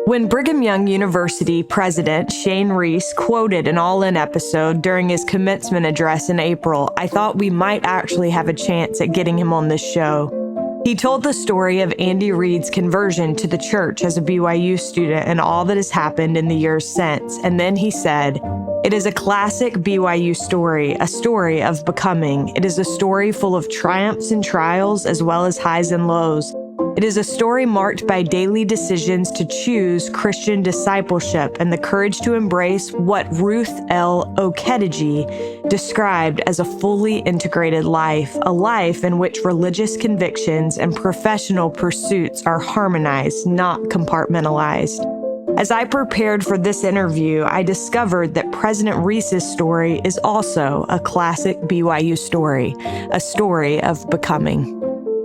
When Brigham Young University President Shane Reese quoted an All In episode during his commencement address in April, I thought we might actually have a chance at getting him on this show. He told the story of Andy Reid's conversion to the church as a BYU student and all that has happened in the years since. And then he said, "It is a classic BYU story, a story of becoming. It is a story full of triumphs and trials as well as highs and lows. It is a story marked by daily decisions to choose Christian discipleship and the courage to embrace what Ruth L. Okediji described as a fully integrated life, a life in which religious convictions and professional pursuits are harmonized, not compartmentalized." As I prepared for this interview, I discovered that President Reese's story is also a classic BYU story, a story of becoming.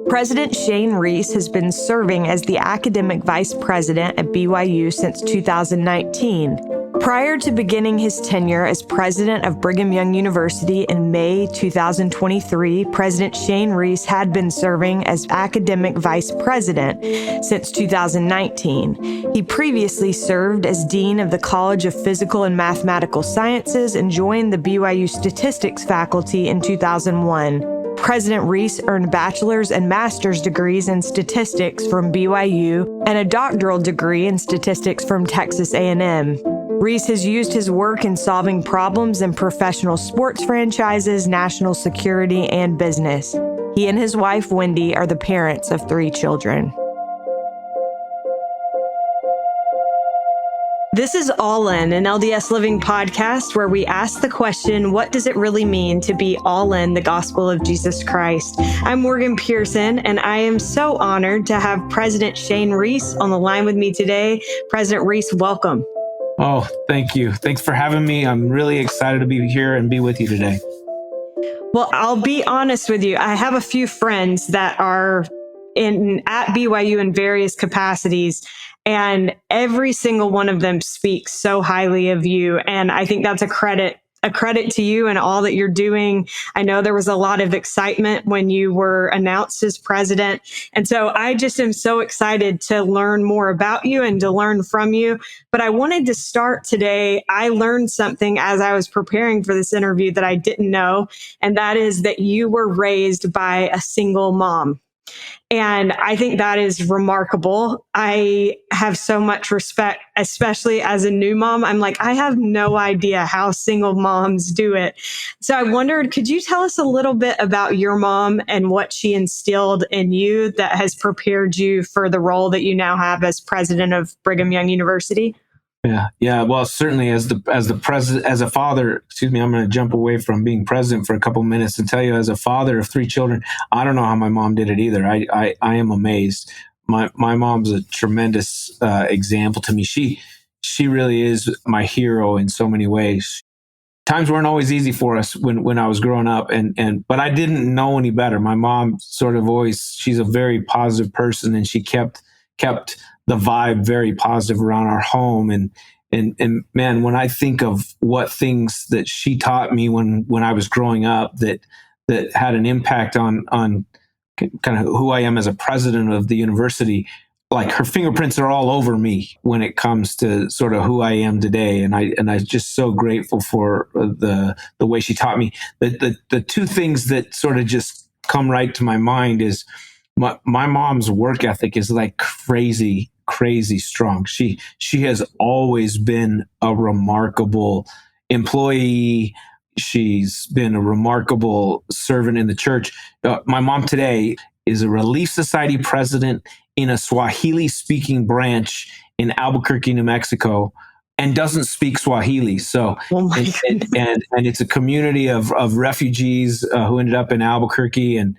President Shane Reese has been serving as the academic vice president at BYU since 2019. Prior to beginning his tenure as president of Brigham Young University in May 2023, President Shane Reese had been serving as academic vice president since 2019. He previously served as dean of the College of Physical and Mathematical Sciences and joined the BYU statistics faculty in 2001. President Reese earned bachelor's and master's degrees in statistics from BYU and a doctoral degree in statistics from Texas A&M. Reese has used his work in solving problems in professional sports franchises, national security, and business. He and his wife, Wendy, are the parents of 3 children. This is All In, an LDS Living podcast where we ask the question, what does it really mean to be all in the gospel of Jesus Christ? I'm Morgan Pearson, and I am so honored to have President Shane Reese on the line with me today. President Reese, welcome. Oh, thank you. Thanks for having me. I'm really excited to be here and be with you today. Well, I'll be honest with you. I have a few friends that are at BYU in various capacities, and every single one of them speaks so highly of you. And I think that's a credit to you and all that you're doing. I know there was a lot of excitement when you were announced as president. And so I just am so excited to learn more about you and to learn from you. But I wanted to start today. I learned something as I was preparing for this interview that I didn't know, and that is that you were raised by a single mom. And I think that is remarkable. I have so much respect, especially as a new mom. I'm like, I have no idea how single moms do it. So I wondered, could you tell us a little bit about your mom and what she instilled in you that has prepared you for the role that you now have as president of Brigham Young University? Yeah. Well, certainly as a father, I'm going to jump away from being president for a couple of minutes and tell you, as a father of 3 children, I don't know how my mom did it either. I am amazed. My mom's a tremendous example to me. She really is my hero in so many ways. Times weren't always easy for us when I was growing up, but I didn't know any better. My mom she's a very positive person, and she kept the vibe very positive around our home. And man, when I think of what things that she taught me when I was growing up that had an impact on kind of who I am as a president of the university, like her fingerprints are all over me when it comes to sort of who I am today. And I'm just so grateful for the way she taught me. The 2 things that sort of just come right to my mind is my mom's work ethic is like crazy strong. She has always been a remarkable employee. She's been a remarkable servant in the church. My mom today is a Relief Society president in a Swahili-speaking branch in Albuquerque, New Mexico, and doesn't speak Swahili. So, and it's a community of refugees who ended up in Albuquerque, and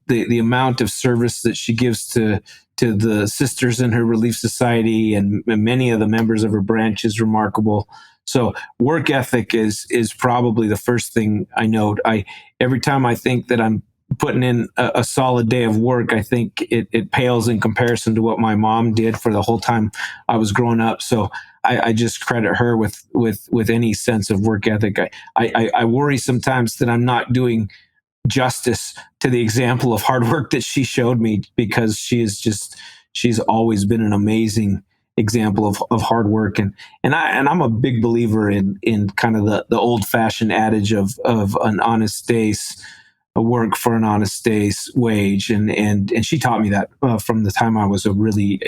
the amount of service that she gives to the sisters in her Relief Society and many of the members of her branch is remarkable. So work ethic is probably the first thing I note. Every time I think that I'm putting in a solid day of work, I think it pales in comparison to what my mom did for the whole time I was growing up. So I just credit her with any sense of work ethic. I worry sometimes that I'm not doing justice to the example of hard work that she showed me, because she's always been an amazing example of hard work. And I'm a big believer in kind of the old fashioned adage of an honest day's work for an honest day's wage. And she taught me that from the time I was a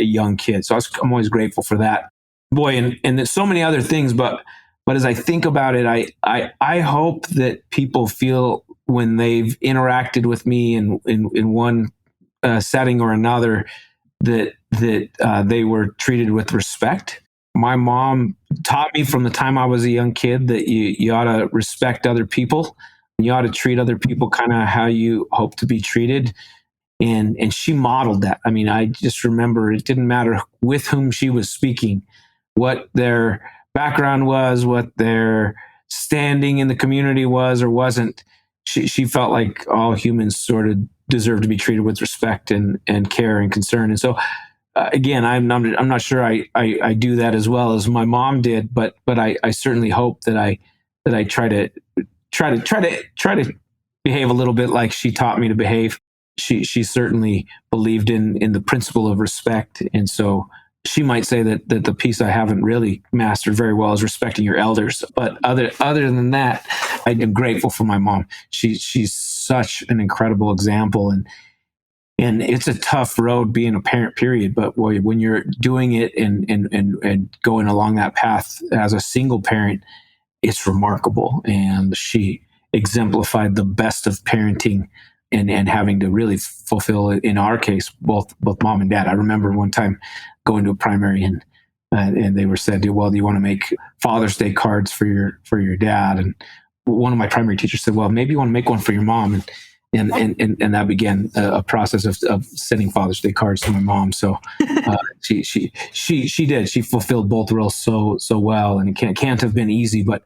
young kid. So I'm always grateful for that. Boy, and there's so many other things, but as I think about it, I hope that people feel when they've interacted with me in one setting or another that they were treated with respect. My mom taught me from the time I was a young kid that you ought to respect other people. You ought to treat other people kind of how you hope to be treated. And she modeled that. I mean, I just remember it didn't matter with whom she was speaking, what their background was, what their standing in the community was or wasn't. She felt like all humans sort of deserve to be treated with respect and care and concern. And so, again, I'm not sure I do that as well as my mom did, but I certainly hope that I try to behave a little bit like she taught me to behave. She certainly believed in the principle of respect, and so she might say that the piece I haven't really mastered very well is respecting your elders. But other than that, I am grateful for my mom. She's such an incredible example, and it's a tough road being a parent, period. But boy, when you're doing it and going along that path as a single parent, it's remarkable. And she exemplified the best of parenting and having to really fulfill it, in our case, both mom and dad. I remember one time going to a primary and they were said, well, do you want to make Father's Day cards for your dad? And one of my primary teachers said, well, maybe you want to make one for your mom. And that began a process of sending Father's Day cards to my mom. So she did. She fulfilled both roles so well, and it can't have been easy. But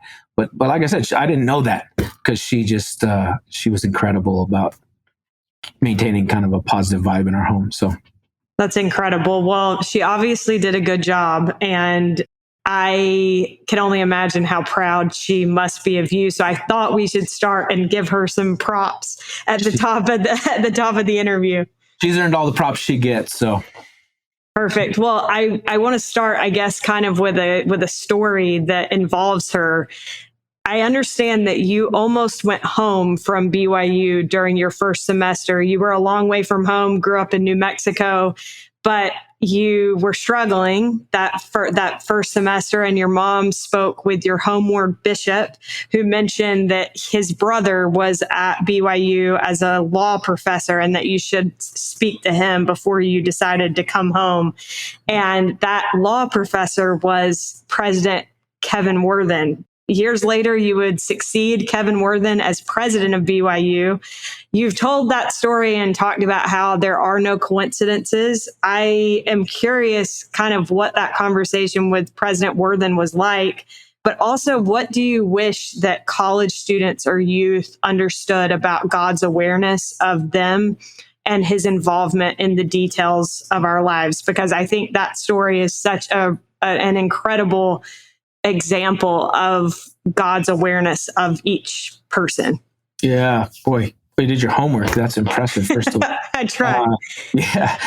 like I said, I didn't know that because she was incredible about maintaining kind of a positive vibe in our home. So that's incredible. Well, she obviously did a good job, and I can only imagine how proud she must be of you. So I thought we should start and give her some props at the top of the interview. She's earned all the props she gets. So perfect. Well, I want to start, I guess, kind of with a story that involves her. I understand that you almost went home from BYU during your first semester. You were a long way from home, grew up in New Mexico, but you were struggling that first semester, and your mom spoke with your homeward bishop, who mentioned that his brother was at BYU as a law professor and that you should speak to him before you decided to come home. And that law professor was President Kevin Worthen. Years later, you would succeed Kevin Worthen as president of BYU. You've told that story and talked about how there are no coincidences. I am curious kind of what that conversation with President Worthen was like, but also what do you wish that college students or youth understood about God's awareness of them and his involvement in the details of our lives? Because I think that story is such an incredible example of God's awareness of each person. Yeah, boy, you did your homework. That's impressive, first of all. I tried. Yeah.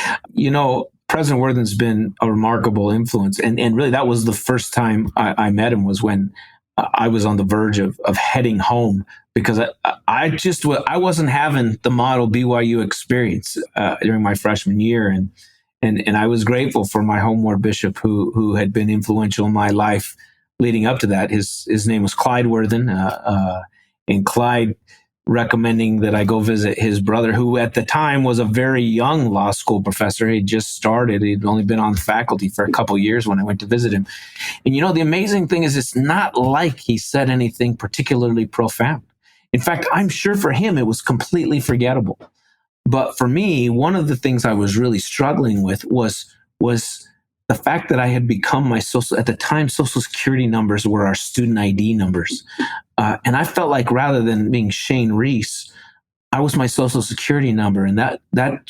President Worthen's been a remarkable influence. And really, that was the first time I met him, was when I was on the verge of heading home, because I wasn't having the model BYU experience during my freshman year. And I was grateful for my homeward bishop who had been influential in my life leading up to that. His name was Clyde Worthen, and Clyde recommending that I go visit his brother, who at the time was a very young law school professor. He just started. He'd only been on the faculty for a couple of years when I went to visit him. And the amazing thing is, it's not like he said anything particularly profound. In fact, I'm sure for him it was completely forgettable. But for me, one of the things I was really struggling with was the fact that I had become at the time, social security numbers were our student ID numbers. And I felt like rather than being Shane Reese, I was my social security number. And that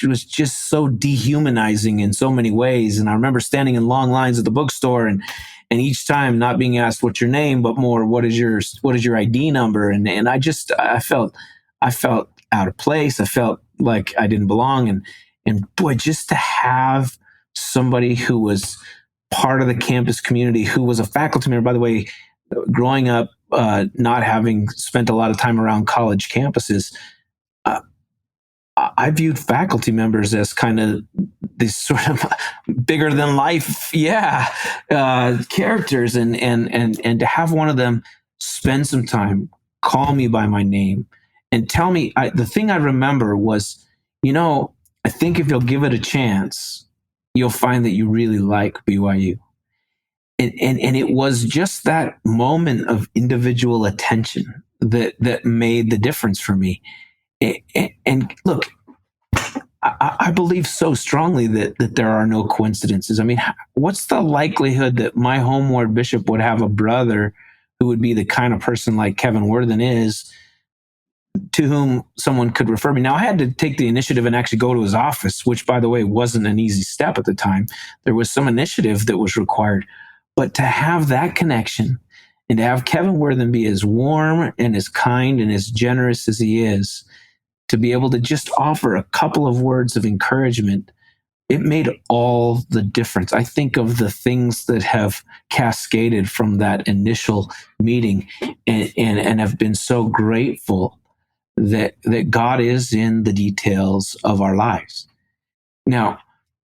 was just so dehumanizing in so many ways. And I remember standing in long lines at the bookstore and each time not being asked what's your name, but more, what is your ID number? And I felt out of place. I felt like I didn't belong. And boy, just to have somebody who was part of the campus community who was a faculty member. By the way, growing up, not having spent a lot of time around college campuses, I viewed faculty members as kind of these sort of bigger than life, characters, and to have one of them spend some time, call me by my name, and tell me. The thing I remember was, I think if you'll give it a chance, you'll find that you really like BYU. And it was just that moment of individual attention that made the difference for me. And look, I believe so strongly that there are no coincidences. I mean, what's the likelihood that my home ward bishop would have a brother who would be the kind of person like Kevin Worthen is, to whom someone could refer me? Now, I had to take the initiative and actually go to his office, which, by the way, wasn't an easy step at the time. There was some initiative that was required. But to have that connection and to have Kevin Worthen be as warm and as kind and as generous as he is, to be able to just offer a couple of words of encouragement, it made all the difference. I think of the things that have cascaded from that initial meeting and have been so grateful that God is in the details of our lives. Now,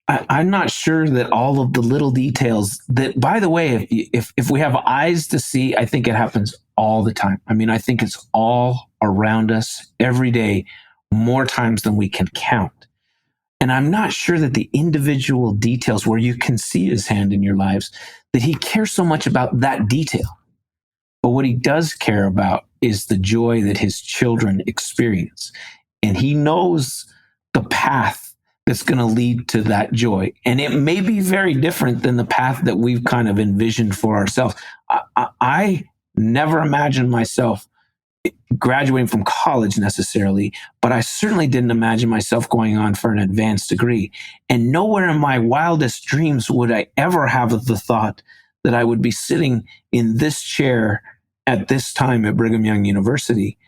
I'm not sure that all of the little details that, by the way, if we have eyes to see, I think it happens all the time. I mean, I think it's all around us every day, more times than we can count. And I'm not sure that the individual details where you can see his hand in your lives, that he cares so much about that detail. But what he does care about is the joy that his children experience. And he knows the path that's going to lead to that joy. And it may be very different than the path that we've kind of envisioned for ourselves. I never imagined myself graduating from college necessarily, but I certainly didn't imagine myself going on for an advanced degree. And nowhere in my wildest dreams would I ever have the thought that I would be sitting in this chair at this time at Brigham Young University.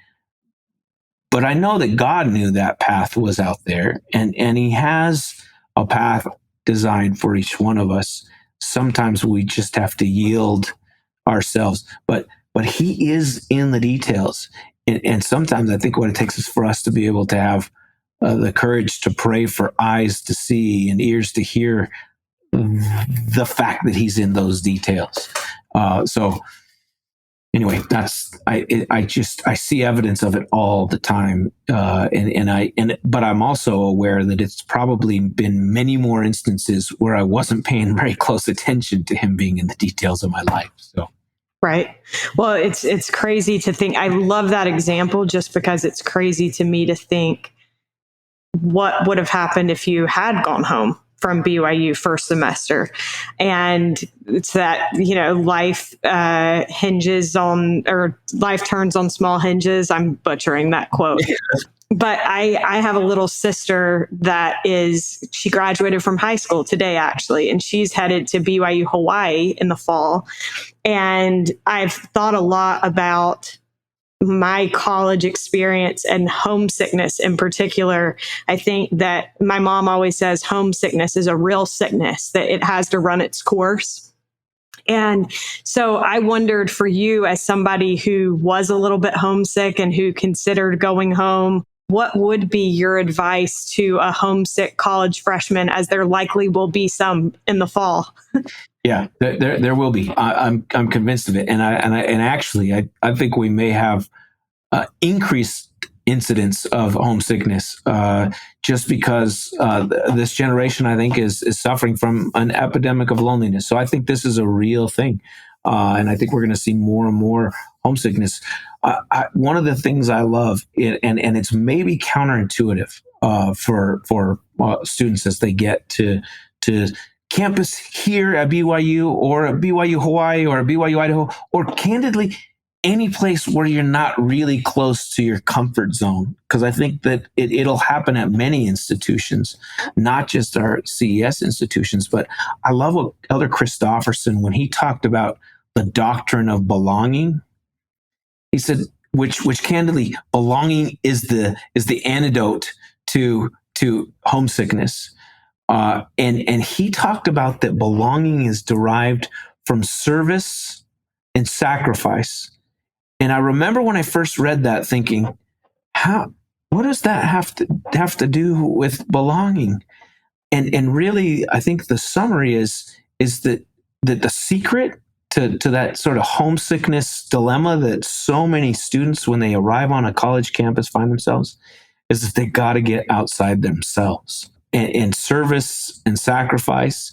But I know that God knew that path was out there, and he has a path designed for each one of us. Sometimes we just have to yield ourselves, but he is in the details. And sometimes I think what it takes is for us to be able to have the courage to pray for eyes to see and ears to hear the fact that he's in those details. So anyway, I see evidence of it all the time, but I'm also aware that it's probably been many more instances where I wasn't paying very close attention to him being in the details of my life. So. Right. Well, it's crazy to think. I love that example just because it's crazy to me to think what would have happened if you had gone home from BYU first semester. And it's that, life hinges on, or life turns on small hinges. I'm butchering that quote. But I have a little sister she graduated from high school today, actually, and she's headed to BYU Hawaii in the fall. And I've thought a lot about my college experience and homesickness in particular. I think that my mom always says homesickness is a real sickness, that it has to run its course. And so I wondered, for you as somebody who was a little bit homesick and who considered going home, what would be your advice to a homesick college freshman, as there likely will be some in the fall? Yeah, there will be. I'm convinced of it, and actually I think we may have increased incidents of homesickness just because this generation, I think, is suffering from an epidemic of loneliness. So I think this is a real thing, and I think we're going to see more and more homesickness. One of the things I love, and it's maybe counterintuitive for students as they get to campus here at BYU or at BYU Hawaii or at BYU Idaho, or candidly, any place where you're not really close to your comfort zone. Because I think that it'll happen at many institutions, not just our CES institutions. But I love what Elder Christofferson, when he talked about the doctrine of belonging, he said, which candidly, belonging is the antidote to homesickness. And he talked about that belonging is derived from service and sacrifice. And I remember when I first read that thinking, what does that have to do with belonging? And really, I think the summary is that the secret to that sort of homesickness dilemma that so many students, when they arrive on a college campus, find themselves, is that they got to get outside themselves. And service and sacrifice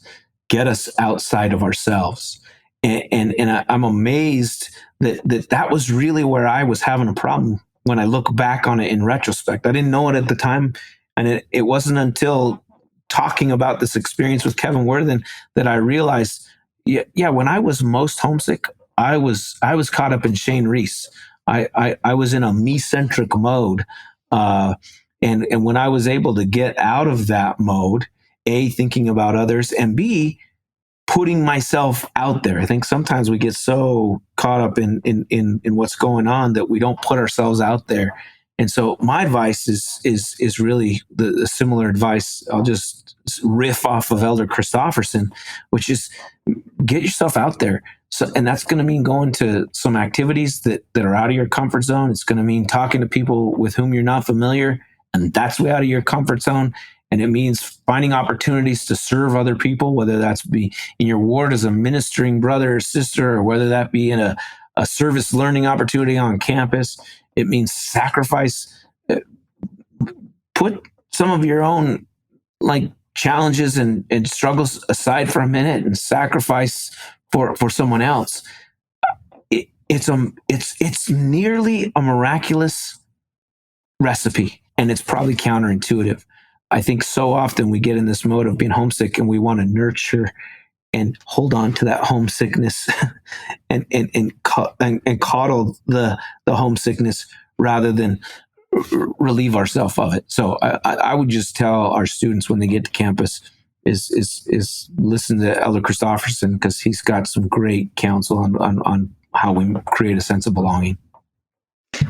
get us outside of ourselves. I'm amazed that was really where I was having a problem when I look back on it in retrospect. I didn't know it at the time. And it wasn't until talking about this experience with Kevin Worthen that I realized, yeah, when I was most homesick, I was caught up in Shane Reese. I was in a me-centric mode. And when I was able to get out of that mode, A, thinking about others, and B, putting myself out there. I think sometimes we get so caught up in what's going on that we don't put ourselves out there. And so my advice is really the similar advice. I'll just riff off of Elder Christofferson, which is get yourself out there. So, and that's going to mean going to some activities that are out of your comfort zone. It's going to mean talking to people with whom you're not familiar, and that's way out of your comfort zone. And it means finding opportunities to serve other people, whether that's be in your ward as a ministering brother or sister, or whether that be in a service learning opportunity on campus. It means sacrifice. Put some of your own challenges and struggles aside for a minute and sacrifice for someone else. It's nearly a miraculous recipe, and it's probably counterintuitive. I think so often we get in this mode of being homesick and we want to nurture and hold on to that homesickness and coddle the homesickness rather than relieve ourselves of it. So I would just tell our students when they get to campus is listen to Elder Christofferson, because he's got some great counsel on how we create a sense of belonging.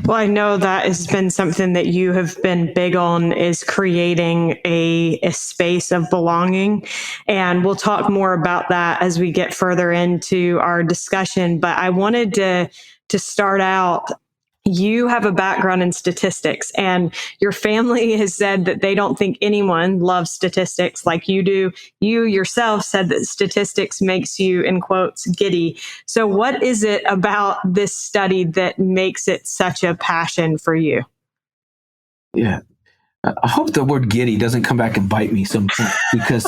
Well, I know that has been something that you have been big on, is creating a space of belonging. And we'll talk more about that as we get further into our discussion. But I wanted to start out. You have a background in statistics, and your family has said that they don't think anyone loves statistics like you do. You yourself said that statistics makes you, in quotes, giddy. So what is it about this study that makes it such a passion for you? Yeah. I hope the word giddy doesn't come back and bite me some point, because,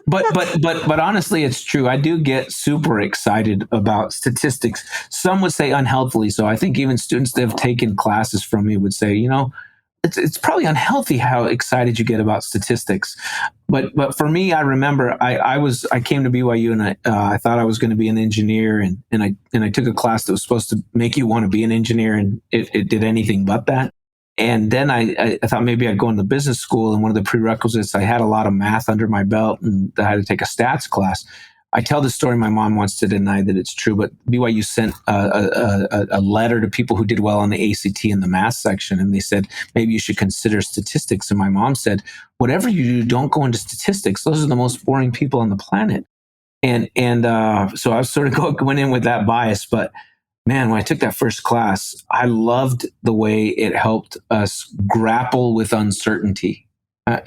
but honestly, it's true. I do get super excited about statistics. Some would say unhealthily. So I think even students that have taken classes from me would say, it's probably unhealthy how excited you get about statistics. But for me, I remember I came to BYU and I thought I was going to be an engineer, and I took a class that was supposed to make you want to be an engineer, and it did anything but that. And then I thought maybe I'd go into business school, and one of the prerequisites, I had a lot of math under my belt, and I had to take a stats class. I tell this story, my mom wants to deny that it's true, but BYU sent a letter to people who did well on the ACT in the math section, and they said, maybe you should consider statistics. And my mom said, whatever you do, don't go into statistics. Those are the most boring people on the planet. And so I was sort of went in with that bias, but man, when I took that first class, I loved the way it helped us grapple with uncertainty.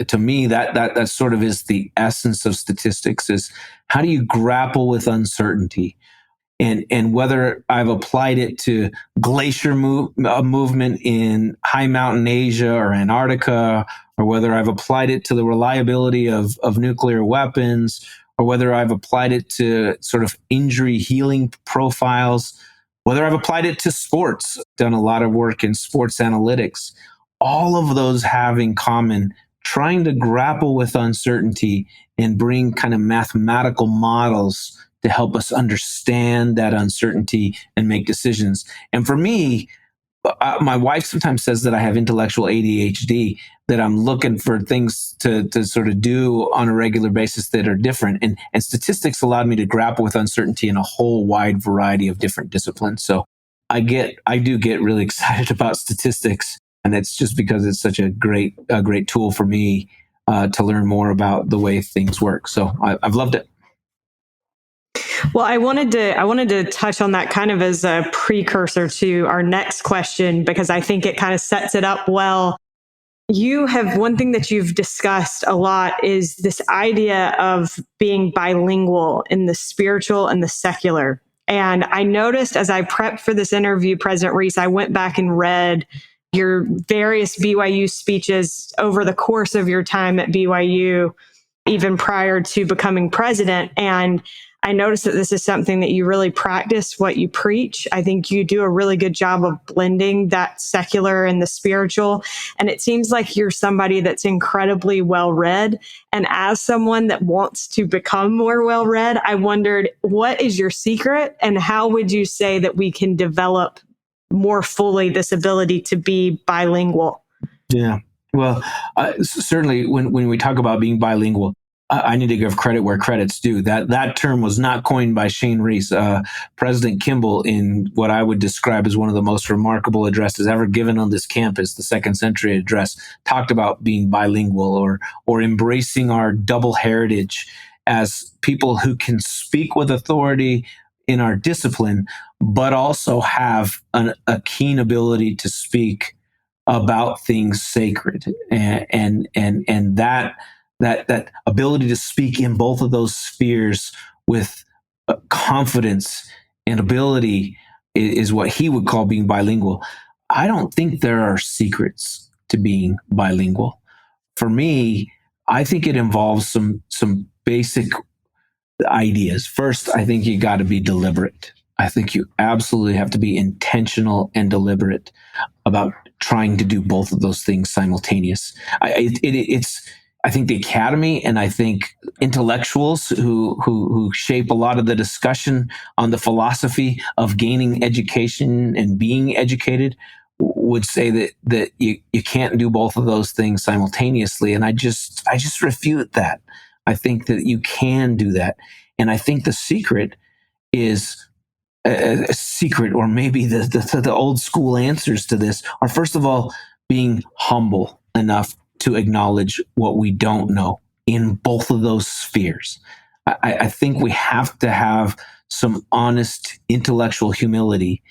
To me, that sort of is the essence of statistics: is how do you grapple with uncertainty? And whether I've applied it to glacier movement in high mountain Asia or Antarctica, or whether I've applied it to the reliability of nuclear weapons, or whether I've applied it to sort of injury healing profiles, whether I've applied it to sports, done a lot of work in sports analytics, all of those have in common trying to grapple with uncertainty and bring kind of mathematical models to help us understand that uncertainty and make decisions. And for me, my wife sometimes says that I have intellectual ADHD, that I'm looking for things to sort of do on a regular basis that are different. And statistics allowed me to grapple with uncertainty in a whole wide variety of different disciplines. So I do get really excited about statistics. And it's just because it's such a great tool for me to learn more about the way things work. So I've loved it. Well, I wanted to touch on that kind of as a precursor to our next question, because I think it kind of sets it up well. One thing that you've discussed a lot is this idea of being bilingual in the spiritual and the secular. And I noticed as I prepped for this interview, President Reese, I went back and read your various BYU speeches over the course of your time at BYU, even prior to becoming president. And I noticed that this is something that you really practice what you preach. I think you do a really good job of blending that secular and the spiritual. And it seems like you're somebody that's incredibly well read. And as someone that wants to become more well read, I wondered, what is your secret? And how would you say that we can develop more fully this ability to be bilingual? Yeah. Well, certainly when we talk about being bilingual, I need to give credit where credit's due. That term was not coined by Shane Reese. President Kimball, in what I would describe as one of the most remarkable addresses ever given on this campus, the Second Century Address, talked about being bilingual or embracing our double heritage as people who can speak with authority in our discipline, but also have a keen ability to speak about things sacred, and that ability to speak in both of those spheres with confidence and ability is what he would call being bilingual. I don't think there are secrets to being bilingual. For me, I think it involves some basic ideas. First, I think you got to be deliberate. I think you absolutely have to be intentional and deliberate about trying to do both of those things simultaneous. I think the academy and I think intellectuals who shape a lot of the discussion on the philosophy of gaining education and being educated would say that you can't do both of those things simultaneously. And I just refute that. I think that you can do that. And I think the secret is a secret, or maybe the old school answers to this are, first of all, being humble enough to acknowledge what we don't know in both of those spheres. I think we have to have some honest intellectual humility.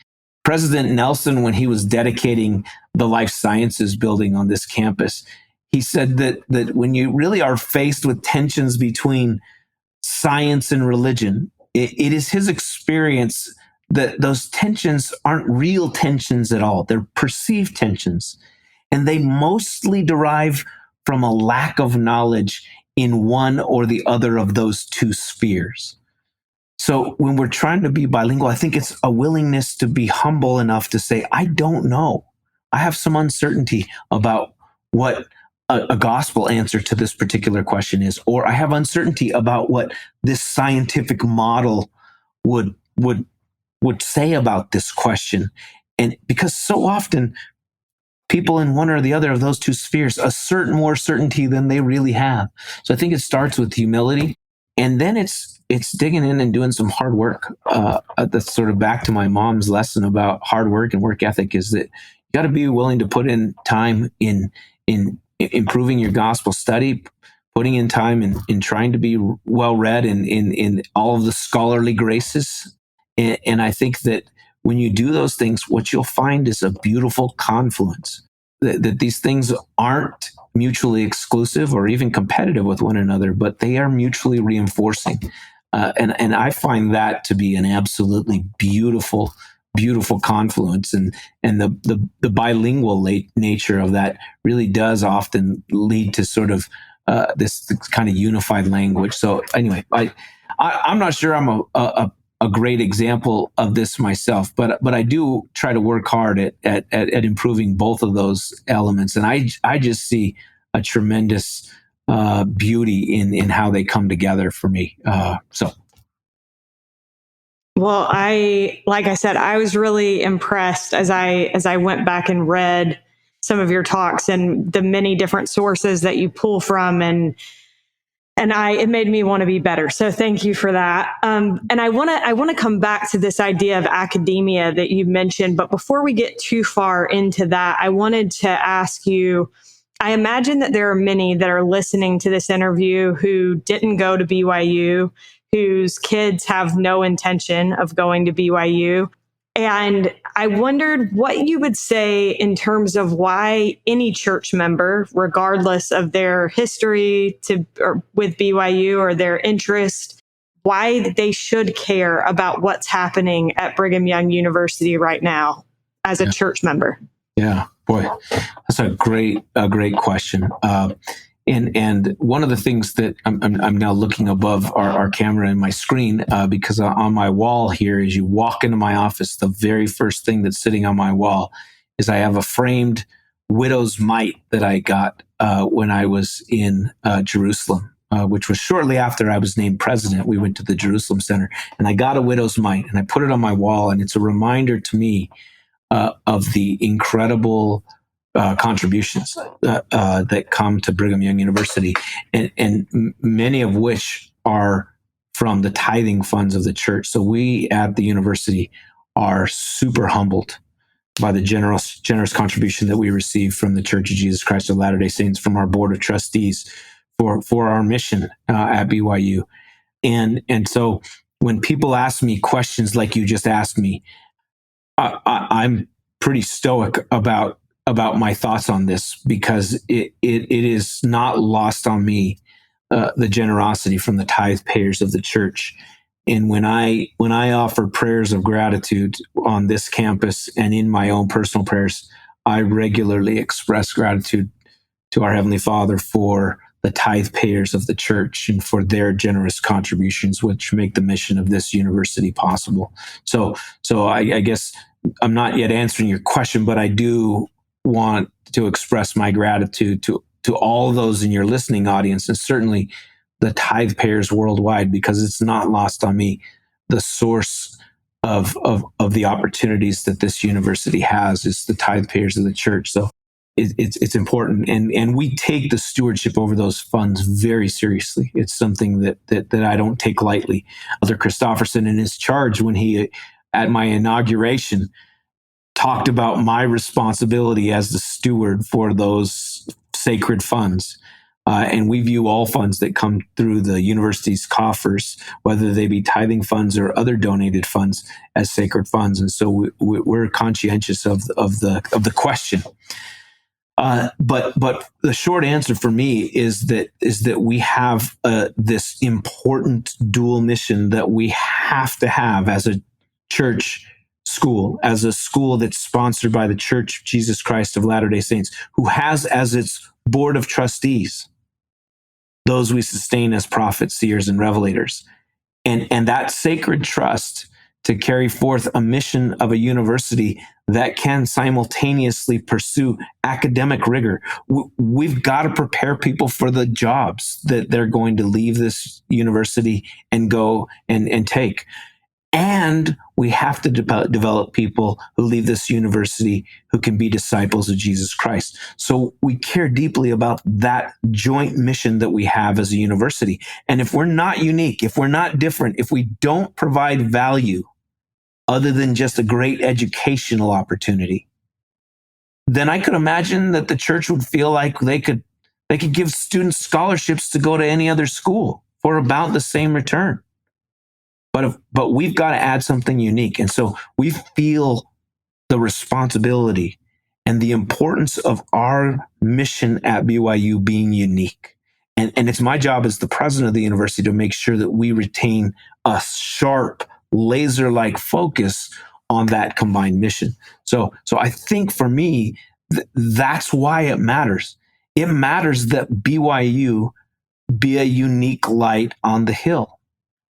President Nelson, when he was dedicating the life sciences building on this campus, he said that when you really are faced with tensions between science and religion, it is his experience that those tensions aren't real tensions at all. They're perceived tensions. And they mostly derive from a lack of knowledge in one or the other of those two spheres. So when we're trying to be bilingual, I think it's a willingness to be humble enough to say, I don't know. I have some uncertainty about what a gospel answer to this particular question is, or I have uncertainty about what this scientific model would say about this question. And because so often people in one or the other of those two spheres assert more certainty than they really have. So I think it starts with humility, and then it's digging in and doing some hard work. That's sort of back to my mom's lesson about hard work and work ethic, is that you got to be willing to put in time in improving your gospel study, putting in time in trying to be well read in all of the scholarly graces. And I think that when you do those things, what you'll find is a beautiful confluence, that these things aren't mutually exclusive or even competitive with one another, but they are mutually reinforcing. And I find that to be an absolutely beautiful confluence. And the bilingual nature of that really does often lead to sort of this kind of unified language. So anyway, I'm not sure I'm a great example of this myself, but I do try to work hard at improving both of those elements. And I just see a tremendous beauty in how they come together for me. Well, like I said, I was really impressed as I went back and read some of your talks and the many different sources that you pull from, and it made me want to be better. So thank you for that. And I want to come back to this idea of academia that you mentioned, but before we get too far into that, I wanted to ask you, I imagine that there are many that are listening to this interview who didn't go to BYU, whose kids have no intention of going to BYU. And I wondered what you would say in terms of why any church member, regardless of their history with BYU or their interest, why they should care about what's happening at Brigham Young University right now as a church member. Yeah, boy, that's a great question. And one of the things that I'm now looking above our camera and my screen, because on my wall here, as you walk into my office, the very first thing that's sitting on my wall is I have a framed widow's mite that I got when I was in Jerusalem, which was shortly after I was named president. We went to the Jerusalem Center, and I got a widow's mite, and I put it on my wall, and it's a reminder to me of the incredible contributions that come to Brigham Young University, and many of which are from the tithing funds of the church. So we at the university are super humbled by the generous contribution that we receive from the Church of Jesus Christ of Latter-day Saints, from our board of trustees for our mission at BYU. And so when people ask me questions like you just asked me, I'm pretty stoic about my thoughts on this, because it is not lost on me the generosity from the tithe payers of the church. And when I offer prayers of gratitude on this campus and in my own personal prayers, I regularly express gratitude to our Heavenly Father for the tithe payers of the church and for their generous contributions, which make the mission of this university possible. So I guess I'm not yet answering your question, but I do want to express my gratitude to all those in your listening audience, and certainly the tithe payers worldwide, because it's not lost on me the source of the opportunities that this university has is the tithe payers of the church. So it's important, and we take the stewardship over those funds very seriously. It's something that I don't take lightly. Elder Christofferson, in his charge when he at my inauguration talked about my responsibility as the steward for those sacred funds. And we view all funds that come through the university's coffers, whether they be tithing funds or other donated funds, as sacred funds. And so we're conscientious of the question. But the short answer for me is that we have this important dual mission that we have to have as a church school, as a school that's sponsored by the Church of Jesus Christ of Latter-day Saints, who has as its board of trustees those we sustain as prophets, seers, and revelators. And that sacred trust to carry forth a mission of a university that can simultaneously pursue academic rigor. We've got to prepare people for the jobs that they're going to leave this university and go and take. And we have to develop people who leave this university who can be disciples of Jesus Christ. So we care deeply about that joint mission that we have as a university. And if we're not unique, if we're not different, if we don't provide value other than just a great educational opportunity, then I could imagine that the church would feel like they could give students scholarships to go to any other school for about the same return. But we've got to add something unique. And so we feel the responsibility and the importance of our mission at BYU being unique. And it's my job as the president of the university to make sure that we retain a sharp, laser-like focus on that combined mission. So I think for me, that's why it matters. It matters that BYU be a unique light on the hill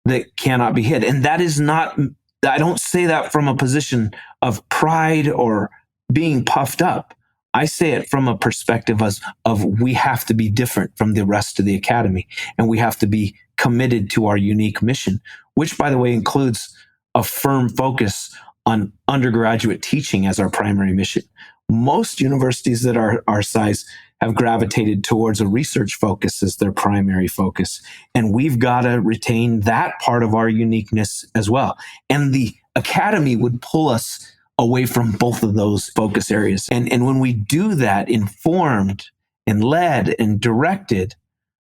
that cannot be hid. And that is not, I don't say that from a position of pride or being puffed up. I say it from a perspective of we have to be different from the rest of the academy, and we have to be committed to our unique mission, which, by the way, includes a firm focus on undergraduate teaching as our primary mission. Most universities that are our size have gravitated towards a research focus as their primary focus. And we've got to retain that part of our uniqueness as well. And the academy would pull us away from both of those focus areas. And when we do that informed and led and directed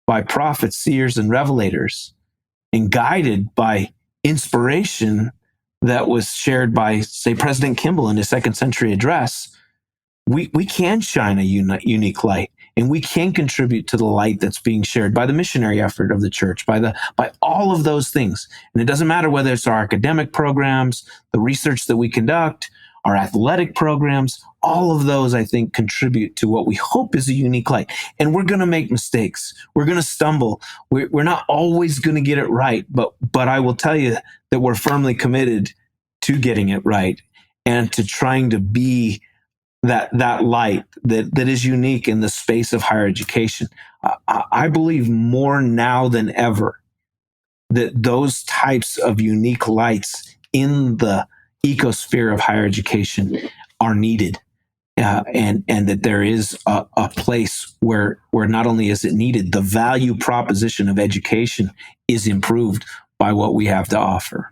by prophets, seers, and revelators, and guided by inspiration that was shared by, say, President Kimball in his second century address, we can shine a unique light, and we can contribute to the light that's being shared by the missionary effort of the church, by all of those things. And it doesn't matter whether it's our academic programs, the research that we conduct, our athletic programs, all of those, I think, contribute to what we hope is a unique light. And we're going to make mistakes. We're going to stumble. We're not always going to get it right, but I will tell you that we're firmly committed to getting it right and to trying to be that light that is unique in the space of higher education. I believe more now than ever that those types of unique lights in the ecosphere of higher education are needed, and that there is a place where not only is it needed, the value proposition of education is improved by what we have to offer.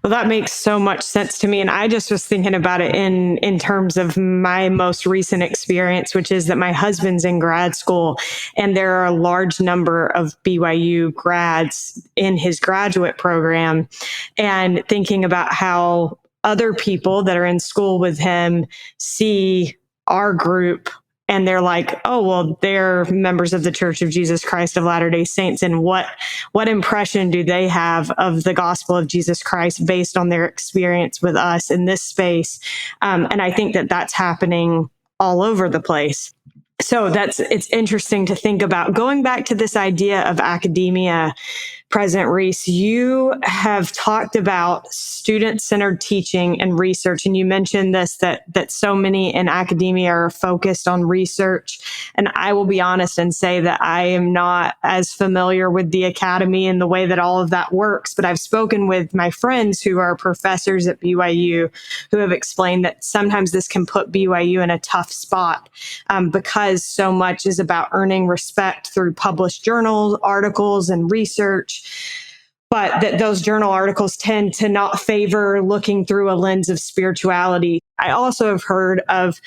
Well, that makes so much sense to me. And I just was thinking about it in terms of my most recent experience, which is that my husband's in grad school, and there are a large number of BYU grads in his graduate program, and thinking about how other people that are in school with him see our group, and they're like, oh, well, they're members of the Church of Jesus Christ of Latter-day Saints. And what impression do they have of the gospel of Jesus Christ based on their experience with us in this space? And I think that that's happening all over the place. So it's interesting to think about. Going back to this idea of academia, President Reese, you have talked about student-centered teaching and research, and you mentioned this, that so many in academia are focused on research. And I will be honest and say that I am not as familiar with the academy and the way that all of that works, but I've spoken with my friends who are professors at BYU who have explained that sometimes this can put BYU in a tough spot because so much is about earning respect through published journals, articles, and research, but that those journal articles tend to not favor looking through a lens of spirituality. I also have heard of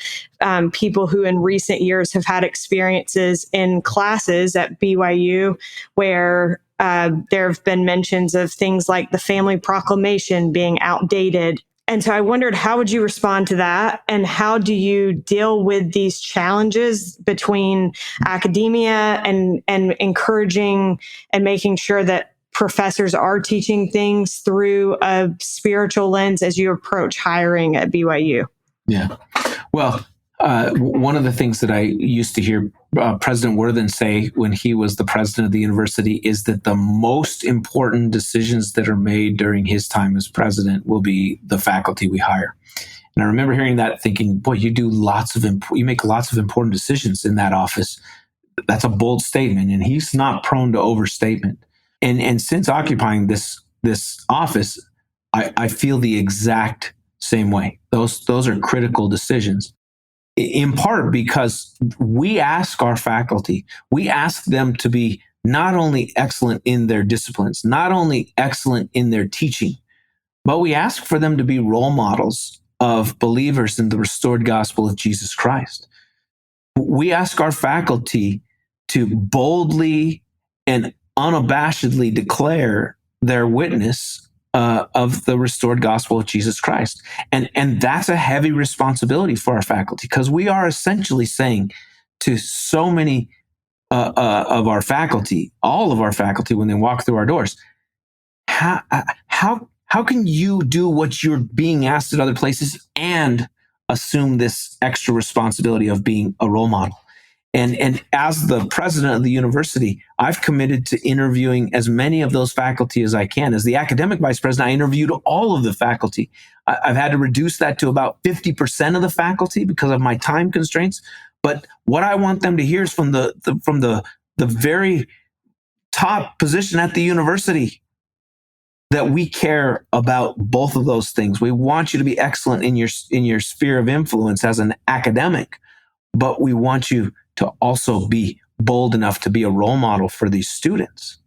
people who in recent years have had experiences in classes at BYU where there have been mentions of things like the family proclamation being outdated. And so I wondered, how would you respond to that? And how do you deal with these challenges between academia and encouraging and making sure that professors are teaching things through a spiritual lens as you approach hiring at BYU? Yeah. Well, one of the things that I used to hear President Worthen say when he was the president of the university is that the most important decisions that are made during his time as president will be the faculty we hire. And I remember hearing that thinking, boy, you make lots of important decisions in that office. That's a bold statement, and he's not prone to overstatement. And since occupying this office, I feel the exact same way. Those are critical decisions, in part because we ask our faculty, we ask them to be not only excellent in their disciplines, not only excellent in their teaching, but we ask for them to be role models of believers in the restored gospel of Jesus Christ. We ask our faculty to boldly and unabashedly declare their witness of the restored gospel of Jesus Christ. And that's a heavy responsibility for our faculty, because we are essentially saying to so many of our faculty, all of our faculty, when they walk through our doors, how can you do what you're being asked at other places and assume this extra responsibility of being a role model? And as the president of the university, I've committed to interviewing as many of those faculty as I can. As the academic vice president, I interviewed all of the faculty. I've had to reduce that to about 50% of the faculty because of my time constraints. But what I want them to hear is from the very top position at the university that we care about both of those things. We want you to be excellent in your sphere of influence as an academic, but we want you to also be bold enough to be a role model for these students.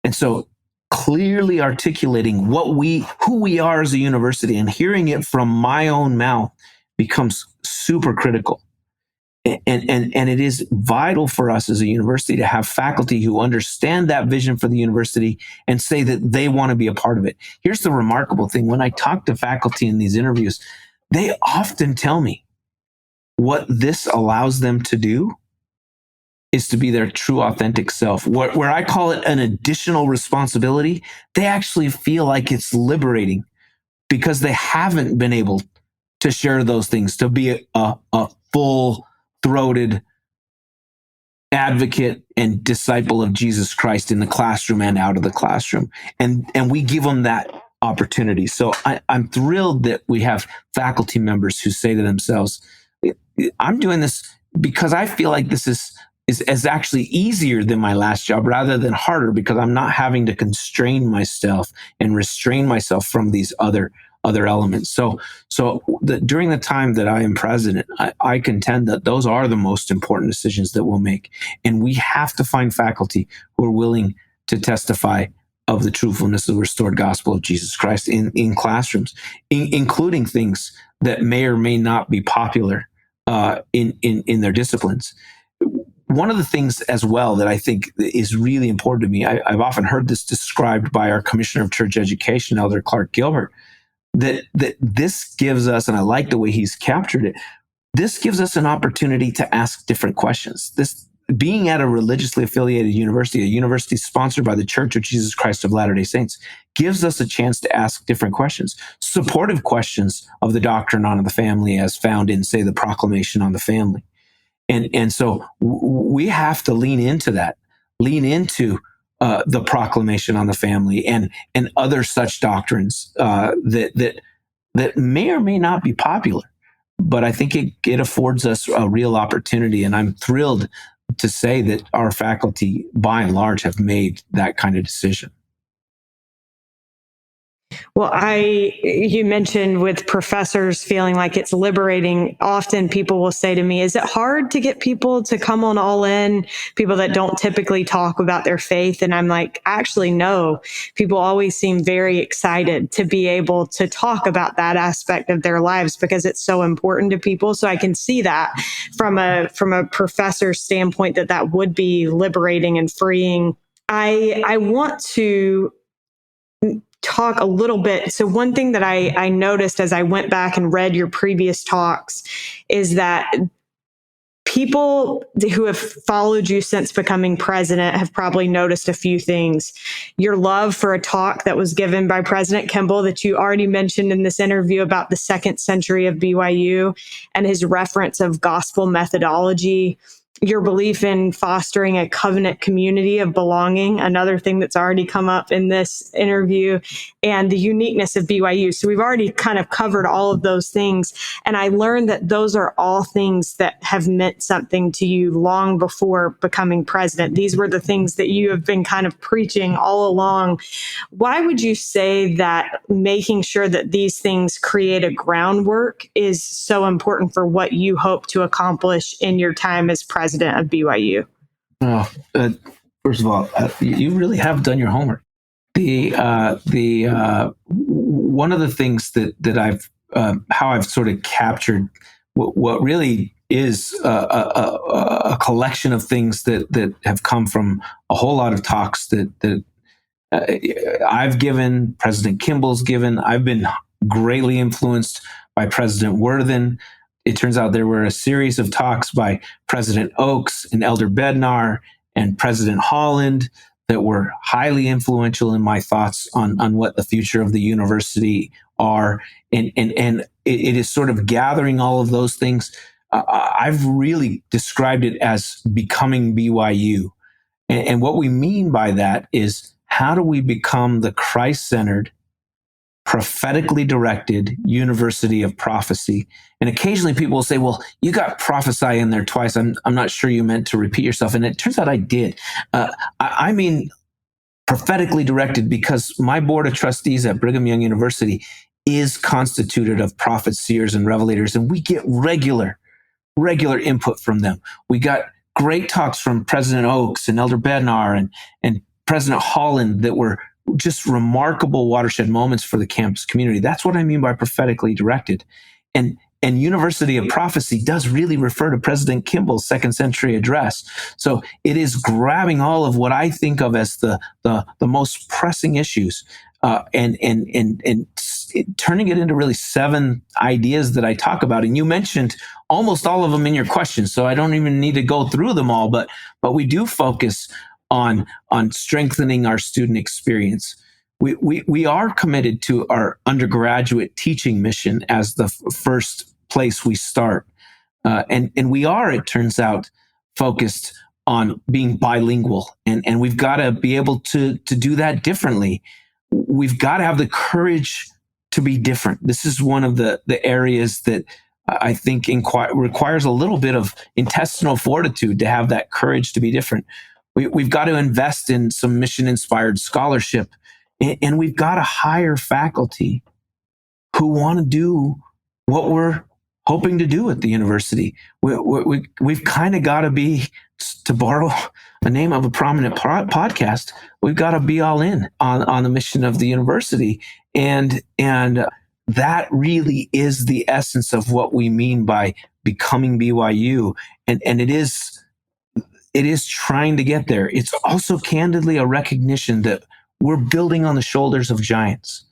And so clearly articulating who we are as a university and hearing it from my own mouth becomes super critical. And it is vital for us as a university to have faculty who understand that vision for the university and say that they want to be a part of it. Here's the remarkable thing. When I talk to faculty in these interviews, they often tell me what this allows them to do is to be their true, authentic self. Where I call it an additional responsibility, they actually feel like it's liberating because they haven't been able to share those things, to be a full-throated advocate and disciple of Jesus Christ in the classroom and out of the classroom. And we give them that opportunity. So I'm thrilled that we have faculty members who say to themselves, I'm doing this because I feel like this is actually easier than my last job rather than harder, because I'm not having to constrain myself and restrain myself from these other elements. So during the time that I am president, I contend that those are the most important decisions that we'll make. And we have to find faculty who are willing to testify of the truthfulness of the restored gospel of Jesus Christ in classrooms, including things that may or may not be popular in their disciplines. One of the things as well that I think is really important to me, I've often heard this described by our Commissioner of Church Education, Elder Clark Gilbert, that this gives us, and I like the way he's captured it, this gives us an opportunity to ask different questions. This being at a religiously affiliated university, a university sponsored by the Church of Jesus Christ of Latter-day Saints, gives us a chance to ask different questions, supportive questions of the doctrine on the family as found in, say, the Proclamation on the Family. And so we have to lean into that, lean into the Proclamation on the Family and other such doctrines that may or may not be popular. But I think it affords us a real opportunity. And I'm thrilled to say that our faculty, by and large, have made that kind of decision. Well, you mentioned with professors feeling like it's liberating. Often people will say to me, is it hard to get people to come on All In, people that don't typically talk about their faith? And I'm like, actually, no. People always seem very excited to be able to talk about that aspect of their lives because it's so important to people. So I can see that from a professor's standpoint, that would be liberating and freeing. I want to talk a little bit. So one thing that I noticed as I went back and read your previous talks is that people who have followed you since becoming president have probably noticed a few things. Your love for a talk that was given by President Kimball that you already mentioned in this interview about the second century of BYU and his reference of gospel methodology. Your belief in fostering a covenant community of belonging, another thing that's already come up in this interview, and the uniqueness of BYU. So we've already kind of covered all of those things. And I learned that those are all things that have meant something to you long before becoming president. These were the things that you have been kind of preaching all along. Why would you say that making sure that these things create a groundwork is so important for what you hope to accomplish in your time as president of BYU? Oh, first of all, you really have done your homework. One of the things that I've how I've sort of captured what really is a collection of things that have come from a whole lot of talks that I've given, President Kimball's given. I've been greatly influenced by President Worthen. It turns out there were a series of talks by President Oaks and Elder Bednar and President Holland that were highly influential in my thoughts on what the future of the university are. And it is sort of gathering all of those things. I've really described it as becoming BYU. And what we mean by that is, how do we become the Christ-centered, prophetically directed university of prophecy? And occasionally people will say, well, you got prophesy in there twice. I'm not sure you meant to repeat yourself. And it turns out I did. I mean prophetically directed because my board of trustees at Brigham Young University is constituted of prophets, seers, and revelators. And we get regular input from them. We got great talks from President Oaks and Elder Bednar and President Holland that were just remarkable watershed moments for the campus community. That's what I mean by prophetically directed. And and University of Prophecy does really refer to President Kimball's second century address. So it is grabbing all of what I think of as the most pressing issues, and turning it into really 7 ideas that I talk about. And you mentioned almost all of them in your question, so I don't even need to go through them all. But we do focus on strengthening our student experience. We are committed to our undergraduate teaching mission as the first place we start. And we are, it turns out, focused on being bilingual. And we've got to be able to do that differently. We've got to have the courage to be different. This is one of the areas that I think requires a little bit of intestinal fortitude to have that courage to be different. We've got to invest in some mission-inspired scholarship, and we've got to hire faculty who want to do what we're hoping to do at the university. We've kind of got to be, to borrow a name of a prominent podcast, we've got to be all in on the mission of the university. And that really is the essence of what we mean by becoming BYU. And it is trying to get there. It's also candidly a recognition that we're building on the shoulders of giants.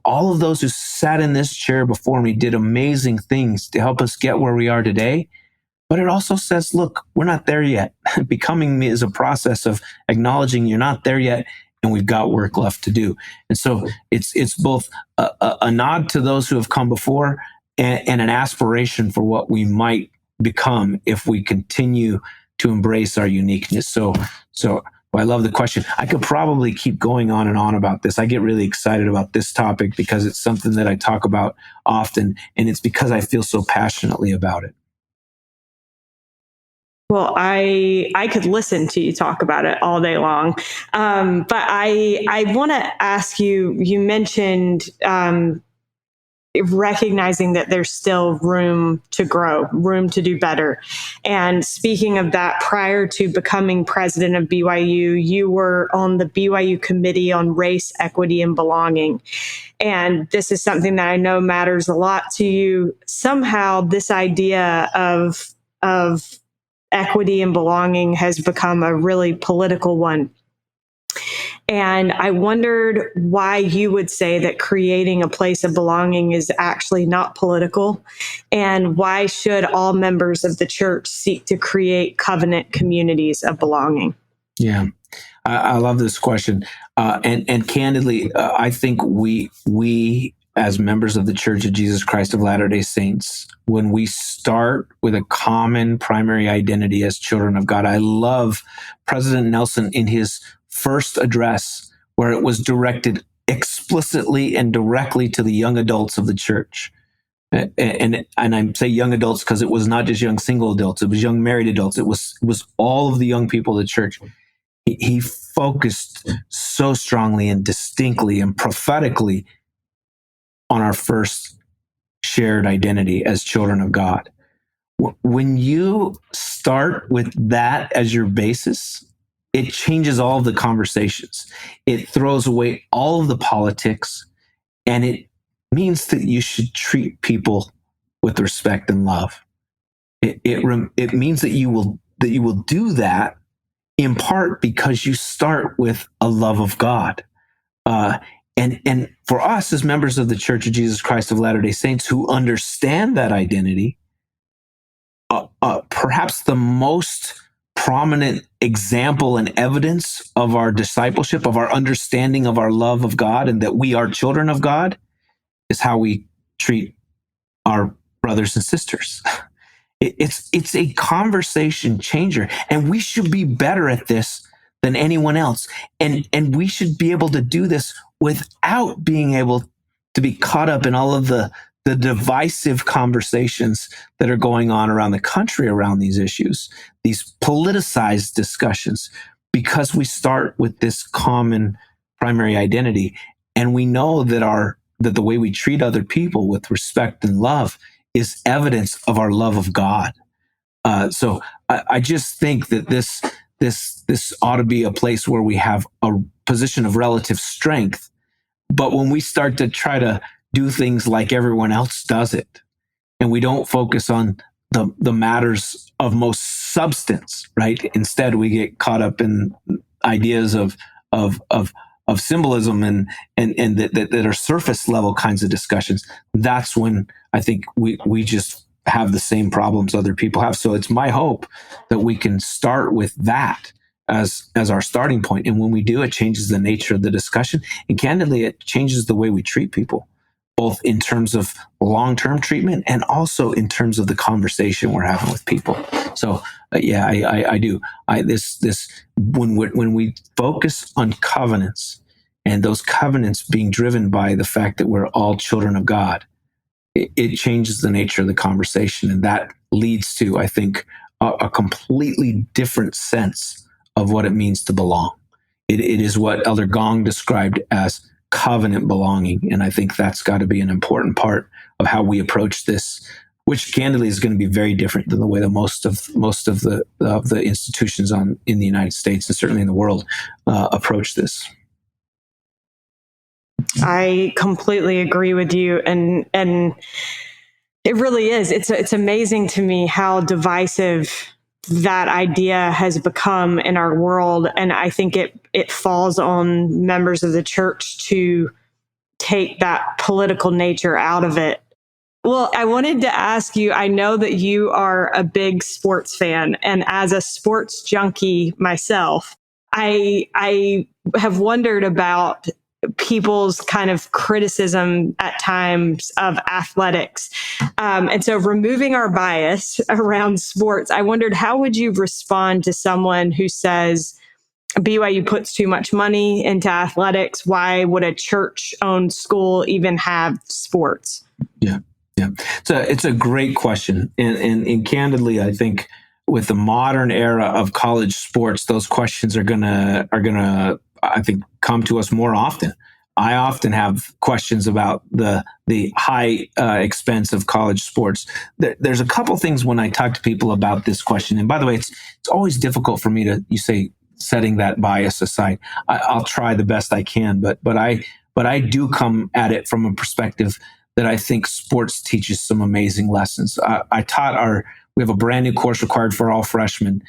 All of those who sat in this chair before me did amazing things to help us get where we are today. But it also says, look, we're not there yet. Becoming me is a process of acknowledging you're not there yet, and we've got work left to do. And so it's both a nod to those who have come before and an aspiration for what we might become if we continue to embrace our uniqueness. So I love the question. I could probably keep going on and on about this. I get really excited about this topic because it's something that I talk about often, and it's because I feel so passionately about it. Well, I could listen to you talk about it all day long. But I want to ask you, you mentioned recognizing that there's still room to grow, room to do better. And speaking of that, prior to becoming president of BYU, you were on the BYU Committee on Race, Equity, and Belonging. And this is something that I know matters a lot to you. Somehow this idea of equity and belonging has become a really political one. And I wondered why you would say that creating a place of belonging is actually not political, and why should all members of the church seek to create covenant communities of belonging? Yeah, I love this question. And candidly, I think we as members of the Church of Jesus Christ of Latter-day Saints, when we start with a common primary identity as children of God, I love President Nelson in his first address, where it was directed explicitly and directly to the young adults of the church. And I say young adults because it was not just young single adults, it was young married adults. It was all of the young people of the church. He focused so strongly and distinctly and prophetically on our first shared identity as children of God. When you start with that as your basis, it changes all of the conversations. It throws away all of the politics, and it means that you should treat people with respect and love. It means that you will do that in part because you start with a love of God. And for us as members of the Church of Jesus Christ of Latter-day Saints who understand that identity, perhaps the most prominent example and evidence of our discipleship, of our understanding of our love of God and that we are children of God, is how we treat our brothers and sisters. It's a conversation changer, and we should be better at this than anyone else. And we should be able to do this without being able to be caught up in all of the divisive conversations that are going on around the country around these issues, these politicized discussions, because we start with this common primary identity. And we know that the way we treat other people with respect and love is evidence of our love of God. So I just think that this ought to be a place where we have a position of relative strength. But when we start to try to do things like everyone else does it, and we don't focus on the matters of most substance, right? Instead, we get caught up in ideas of symbolism and that are surface level kinds of discussions. That's when I think we just have the same problems other people have. So it's my hope that we can start with that as our starting point. And when we do, it changes the nature of the discussion. And candidly, it changes the way we treat people, both in terms of long-term treatment and also in terms of the conversation we're having with people. So yeah, I do. When we focus on covenants, and those covenants being driven by the fact that we're all children of God, it changes the nature of the conversation. And that leads to, I think, a completely different sense of what it means to belong. It is what Elder Gong described as covenant belonging. And I think that's got to be an important part of how we approach this, which candidly is going to be very different than the way that most of the institutions in the United States and certainly in the world approach this. I completely agree with you, and it really is. It's amazing to me how divisive that idea has become in our world, and I think it falls on members of the church to take that political nature out of it. Well, I wanted to ask you, I know that you are a big sports fan, and as a sports junkie myself, I have wondered about people's kind of criticism at times of athletics. And so removing our bias around sports, I wondered, how would you respond to someone who says BYU puts too much money into athletics? Why would a church-owned school even have sports? Yeah. It's a great question. And candidly, I think with the modern era of college sports, those questions are gonna I think come to us more often. I often have questions about the high expense of college sports. There's a couple things when I talk to people about this question. And by the way, it's always difficult for me to, you say, setting that bias aside. I'll try the best I can, but I do come at it from a perspective that I think sports teaches some amazing lessons. We have a brand new course required for all freshmen.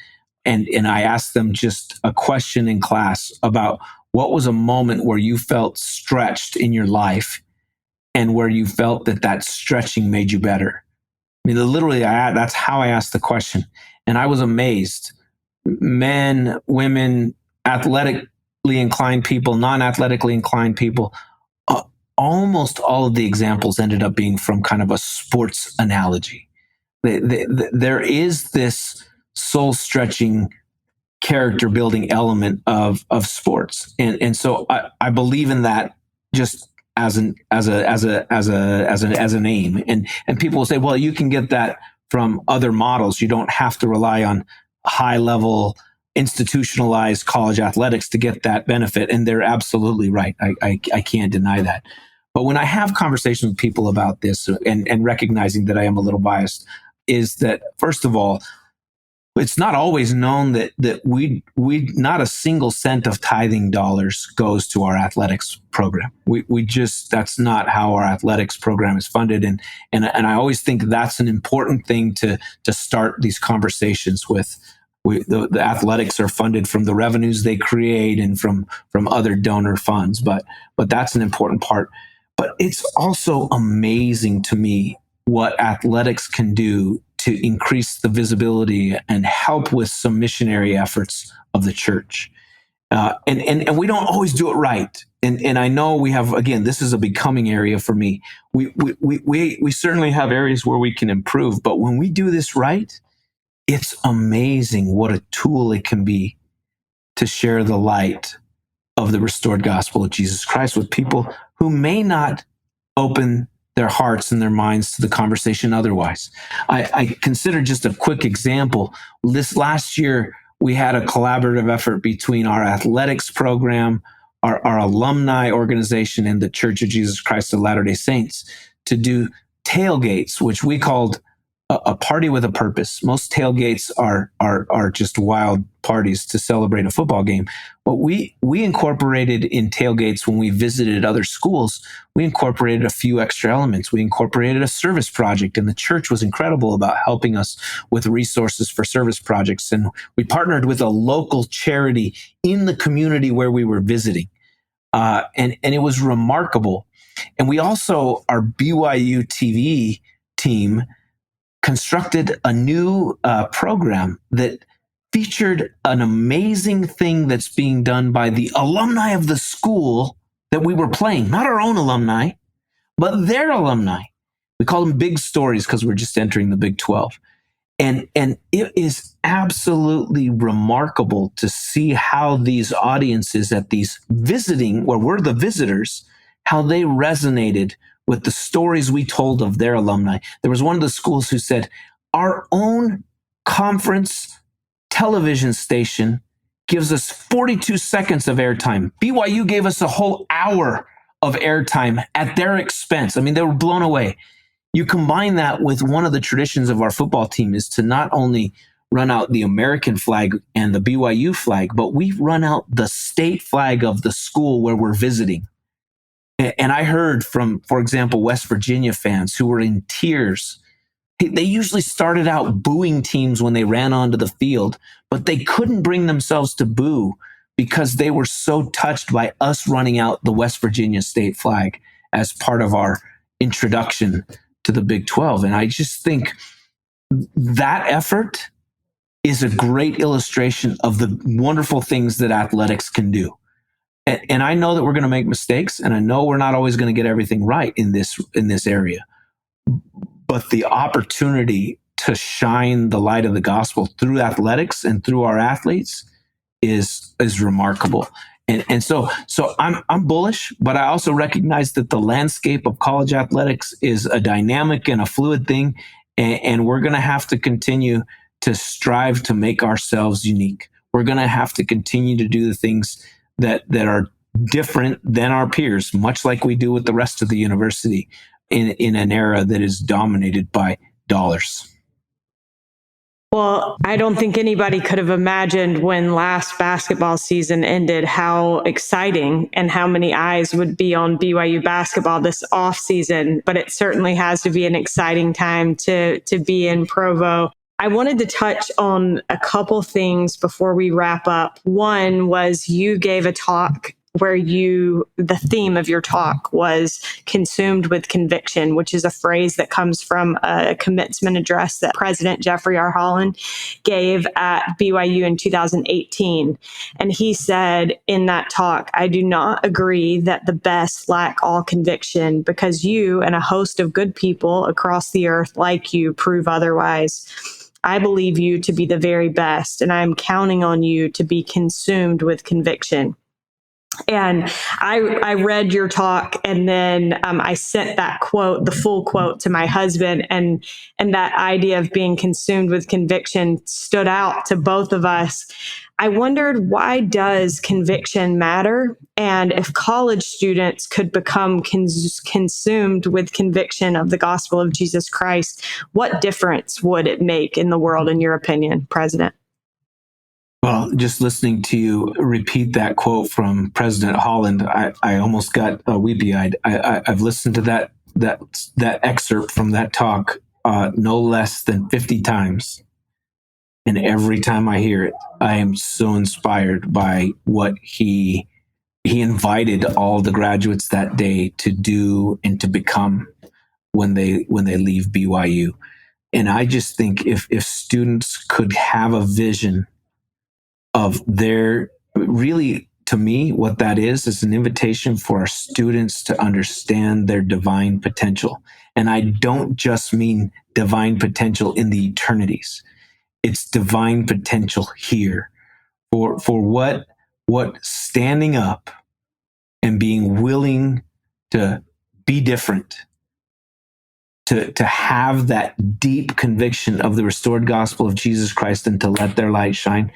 And I asked them just a question in class about what was a moment where you felt stretched in your life and where you felt that stretching made you better. I mean, literally, that's how I asked the question. And I was amazed. Men, women, athletically inclined people, non-athletically inclined people, almost all of the examples ended up being from kind of a sports analogy. There is this soul-stretching, character-building element of sports, and so I believe in that just as an aim. And people will say, well, you can get that from other models. You don't have to rely on high-level, institutionalized college athletics to get that benefit, and they're absolutely right. I can't deny that. But when I have conversations with people about this, and recognizing that I am a little biased, is that, first of all, it's not always known that we not a single cent of tithing dollars goes to our athletics program. We just, that's not how our athletics program is funded. And I always think that's an important thing to start these conversations with. The athletics are funded from the revenues they create and from other donor funds, but that's an important part. But it's also amazing to me what athletics can do to increase the visibility and help with some missionary efforts of the church. And we don't always do it right. And I know we have, again, this is a becoming area for me. We certainly have areas where we can improve, but when we do this right, it's amazing what a tool it can be to share the light of the restored gospel of Jesus Christ with people who may not open their hearts and their minds to the conversation otherwise. I consider just a quick example. This last year, we had a collaborative effort between our athletics program, our alumni organization, and the Church of Jesus Christ of Latter-day Saints to do tailgates, which we called a party with a purpose. Most tailgates are just wild parties to celebrate a football game. But we incorporated in tailgates when we visited other schools, we incorporated a few extra elements. We incorporated a service project, and the church was incredible about helping us with resources for service projects. And we partnered with a local charity in the community where we were visiting. And it was remarkable. And we also, our BYU TV team, constructed a new program that featured an amazing thing that's being done by the alumni of the school that we were playing, not our own alumni, but their alumni. We call them big stories because we're just entering the Big 12. And it is absolutely remarkable to see how these audiences at these visiting, where we're the visitors, how they resonated with the stories we told of their alumni. There was one of the schools who said, our own conference television station gives us 42 seconds of airtime. BYU gave us a whole hour of airtime at their expense. I mean, they were blown away. You combine that with one of the traditions of our football team is to not only run out the American flag and the BYU flag, but we run out the state flag of the school where we're visiting. And I heard from, for example, West Virginia fans who were in tears. They usually started out booing teams when they ran onto the field, but they couldn't bring themselves to boo because they were so touched by us running out the West Virginia state flag as part of our introduction to the Big 12. And I just think that effort is a great illustration of the wonderful things that athletics can do. And I know that we're going to make mistakes, and I know we're not always going to get everything right in this area. But the opportunity to shine the light of the gospel through athletics and through our athletes is remarkable. And so I'm bullish, but I also recognize that the landscape of college athletics is a dynamic and a fluid thing, and we're going to have to continue to strive to make ourselves unique. We're going to have to continue to do the things that are different than our peers, much like we do with the rest of the university in an era that is dominated by dollars. Well, I don't think anybody could have imagined when last basketball season ended how exciting and how many eyes would be on BYU basketball this off season. But it certainly has to be an exciting time to be in Provo. I wanted to touch on a couple things before we wrap up. One was you gave a talk where the theme of your talk was consumed with conviction, which is a phrase that comes from a commencement address that President Jeffrey R. Holland gave at BYU in 2018. And he said in that talk, I do not agree that the best lack all conviction because you and a host of good people across the earth like you prove otherwise. I believe you to be the very best, and I'm counting on you to be consumed with conviction. And I read your talk, and then I sent that quote, the full quote, to my husband, and that idea of being consumed with conviction stood out to both of us. I wondered, why does conviction matter? And if college students could become consumed with conviction of the gospel of Jesus Christ, what difference would it make in the world, in your opinion, President? Well, just listening to you repeat that quote from President Holland, I almost got weepy-eyed. I've listened to that excerpt from that talk no less than 50 times. And every time I hear it, I am so inspired by what he invited all the graduates that day to do and to become when they leave BYU. And I just think if students could have a vision of really, to me, what that is an invitation for our students to understand their divine potential. And I don't just mean divine potential in the eternities. It's divine potential here for what standing up and being willing to be different, to have that deep conviction of the restored gospel of Jesus Christ and to let their light shine.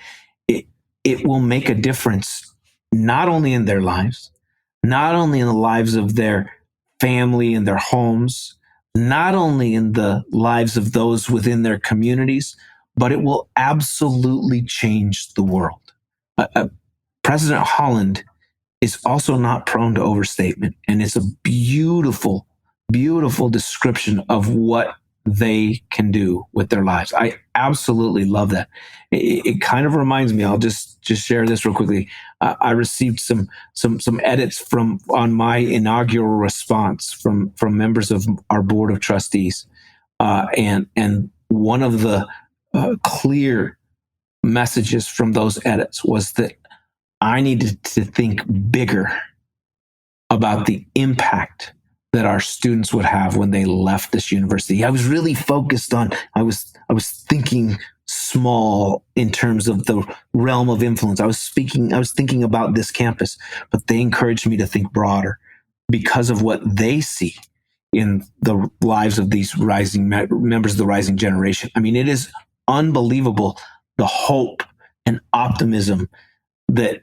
It will make a difference, not only in their lives, not only in the lives of their family and their homes, not only in the lives of those within their communities, but it will absolutely change the world. President Holland is also not prone to overstatement, and it's a beautiful, beautiful description of what they can do with their lives. I absolutely love that. It kind of reminds me. I'll just share this real quickly. I received some edits on my inaugural response from members of our board of trustees, and one of the clear messages from those edits was that I needed to think bigger about the impact that our students would have when they left this university. I was really focused on, I was thinking small in terms of the realm of influence. I was thinking about this campus, but they encouraged me to think broader because of what they see in the lives of these rising members of the rising generation. I mean, it is unbelievable, the hope and optimism that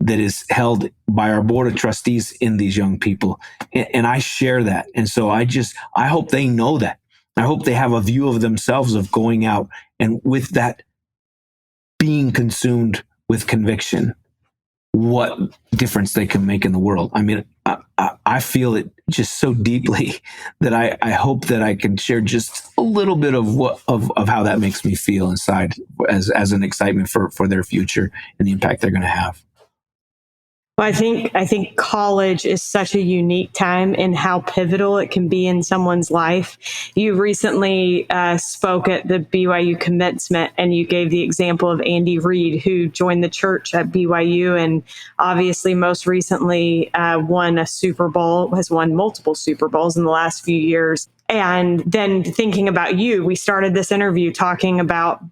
is held by our board of trustees in these young people. And I share that. And so I hope they know that. I hope they have a view of themselves of going out and with that being consumed with conviction, what difference they can make in the world. I mean, I feel it just so deeply that I hope that I can share just a little bit of how that makes me feel inside as an excitement for their future and the impact they're going to have. Well, I think college is such a unique time in how pivotal it can be in someone's life. You recently spoke at the BYU commencement, and you gave the example of Andy Reid, who joined the church at BYU, and obviously most recently won a Super Bowl, has won multiple Super Bowls in the last few years. And then thinking about you, we started this interview talking about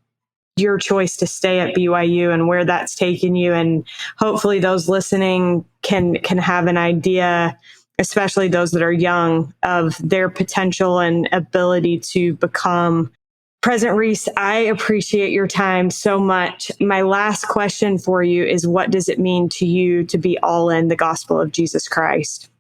your choice to stay at BYU and where that's taken you. And hopefully those listening can have an idea, especially those that are young, of their potential and ability to become. President Reese, I appreciate your time so much. My last question for you is, what does it mean to you to be all in the gospel of Jesus Christ?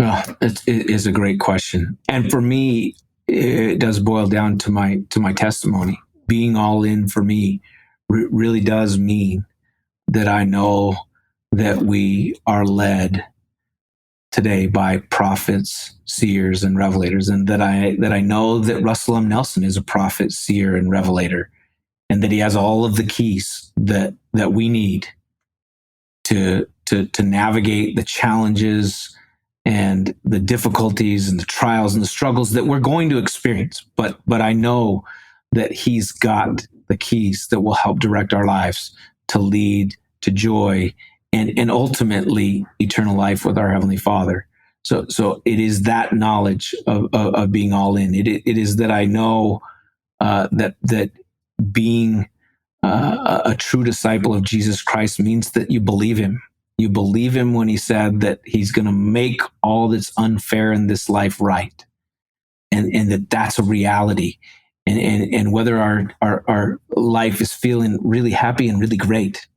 Well, it is a great question. And for me, it does boil down to my testimony. Being all in for me really does mean that I know that we are led today by prophets, seers, and revelators, and that I know that Russell M. Nelson is a prophet, seer, and revelator, and that he has all of the keys that we need to navigate the challenges and the difficulties and the trials and the struggles that we're going to experience. But I know that he's got the keys that will help direct our lives to lead to joy and ultimately eternal life with our Heavenly Father. So it is that knowledge of being all in. It is that I know that being a true disciple of Jesus Christ means that you believe him. You believe him when he said that he's going to make all that's unfair in this life right, and that's a reality. And whether our life is feeling really happy and really great,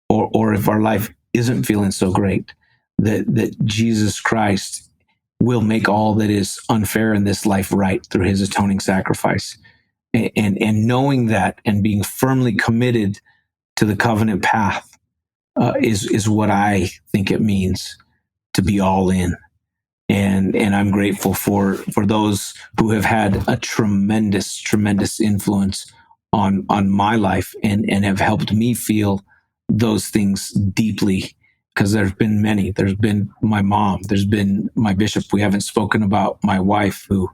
or if our life isn't feeling so great, that Jesus Christ will make all that is unfair in this life right through his atoning sacrifice. And knowing that and being firmly committed to the covenant path is what I think it means to be all in. And I'm grateful for those who have had a tremendous influence on my life and have helped me feel those things deeply, because there's been many. There's been my mom. There's been my bishop. We haven't spoken about my wife, who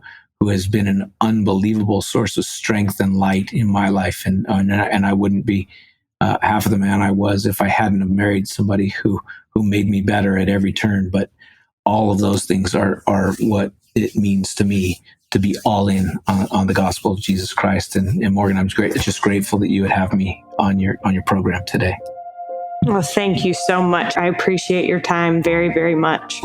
has been an unbelievable source of strength and light in my life. And I wouldn't be half of the man I was if I hadn't have married somebody who made me better at every turn. But all of those things are what it means to me to be all in on the gospel of Jesus Christ. And Morgan, I'm just grateful that you would have me on your program today. Well, thank you so much. I appreciate your time very, very much.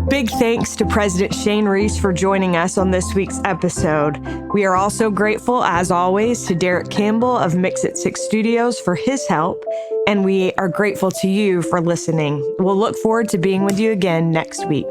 Big thanks to President Shane Reese for joining us on this week's episode. We are also grateful, as always, to Derek Campbell of Mix It 6 Studios for his help, and we are grateful to you for listening. We'll look forward to being with you again next week.